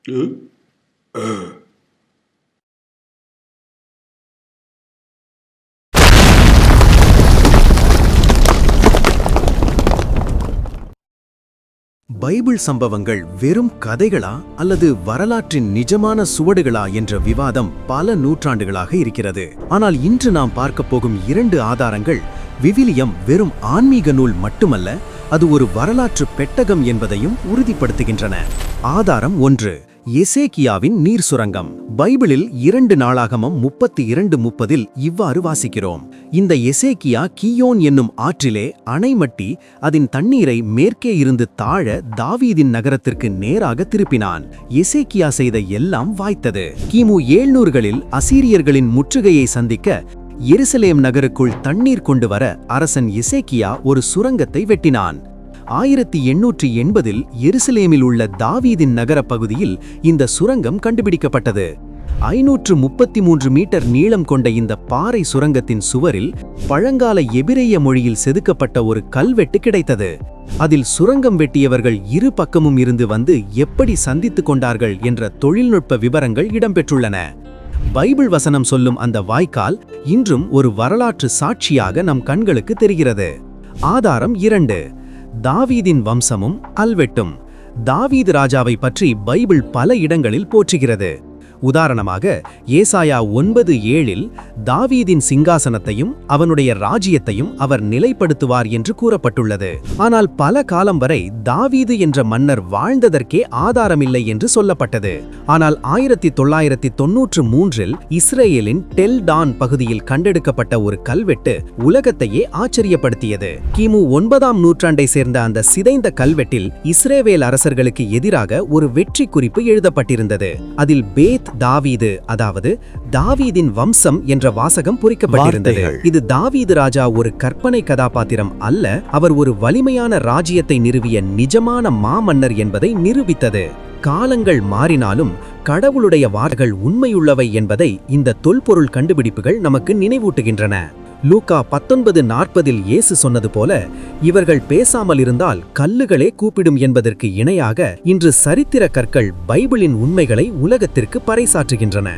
Bible சம்பவங்கள் வெறும் கதைகளா அல்லது வரலாற்றின் நிஜமான சுவடுகளா என்ற விவாதம் பல நூற்றாண்டுகளாக இருக்கிறது. ஆனால் இன்று நாம் பார்க்கப் போகும் 2 ஆதாரங்கள் விவிலியம் வெறும் ஆன்மீக நூல் மட்டுமல்ல, அது ஒரு வரலாற்று பெட்டகம் என்பதையும் உறுதிப்படுத்துகின்றன. ஆதாரம் 1. எசேக்கியாவின் நீர் சுரங்கம். பைபிளில் 2 நாளாகமம் 32:30 இவ்வாறு வாசிக்கிறோம். இந்த எசேக்கியா கியோன் என்னும் ஆற்றிலே அணைமட்டி அதன் தண்ணீரை மேற்கே இருந்து தாழ தாவீதின் நகரத்திற்கு நேராக திருப்பினான். எசேக்கியா செய்த எல்லாம் வாய்த்தது. கிமு 700களில் அசீரியர்களின் முற்றுகையை சந்திக்க எருசலேம் நகருக்குள் தண்ணீர் கொண்டு வர அரசன் எசேக்கியா ஒரு சுரங்கத்தை வெட்டினான். 1880 எருசலேமில் உள்ள தாவீதின் நகர பகுதியில் இந்த சுரங்கம் கண்டுபிடிக்கப்பட்டது. 533 மீட்டர் நீளம் கொண்ட இந்த பாறை சுரங்கத்தின் சுவரில் பழங்கால எபிரேய மொழியில் செதுக்கப்பட்ட ஒரு கல்வெட்டு கிடைத்தது. அதில் சுரங்கம் வெட்டியவர்கள் இரு பக்கமும் இருந்து வந்து எப்படி சந்தித்துக் கொண்டார்கள் என்ற தொழில்நுட்ப விவரங்கள் இடம்பெற்றுள்ளன. பைபிள் வசனம் சொல்லும் அந்த வாய்க்கால் இன்றும் ஒரு வரலாற்று சாட்சியாக நம் கண்களுக்கு தெரிகிறது. ஆதாரம் 2. தாவீதின் வம்சமும் கல்வெட்டும். தாவீது ராஜாவை பற்றி பைபிள் பல இடங்களில் போற்றுகிறது. உதாரணமாக ஏசாயா 9:7 தாவீதின் சிங்காசனத்தையும் அவனுடைய ராஜ்யத்தையும் அவர் நிலைப்படுத்துவார் என்று கூறப்பட்டுள்ளது. ஆனால் பல காலம் வரை தாவீது என்ற மன்னர் வாழ்ந்ததற்கே ஆதாரமில்லை என்று சொல்லப்பட்டது. ஆனால் 1993 இஸ்ரேலின் டெல் டான் பகுதியில் கண்டெடுக்கப்பட்ட ஒரு கல்வெட்டு உலகத்தையே ஆச்சரியப்படுத்தியது. கிமு 9ஆம் நூற்றாண்டை சேர்ந்த அந்த சிதைந்த கல்வெட்டில் இஸ்ரேவேல் அரசர்களுக்கு எதிராக ஒரு வெற்றி குறிப்பு எழுதப்பட்டிருந்தது. அதில் பேத் தாவீது, அதாவது தாவீதின் வம்சம் என்ற வாசகம் பொறிக்கப்பட்டிருந்தது. இது தாவீது ராஜா ஒரு கற்பனை கதாபாத்திரம் அல்ல, அவர் ஒரு வலிமையான ராஜ்யத்தை நிறுவிய நிஜமான மாமன்னர் என்பதை நிரூபித்தது. காலங்கள் மாறினாலும் கடவுளுடைய வார்த்தைகள் உண்மையுள்ளவை என்பதை இந்த தொல்பொருள் கண்டுபிடிப்புகள் நமக்கு நினைவூட்டுகின்றன. லூக்கா 19:40 இயேசு சொன்னது போல, இவர்கள் பேசாமல் இருந்தால் கல்லுகளே கூப்பிடும் என்பதற்கு இணையாக இன்று சரித்திர கற்கள் பைபிளின் உண்மைகளை உலகத்திற்கு பறைசாற்றுகின்றன.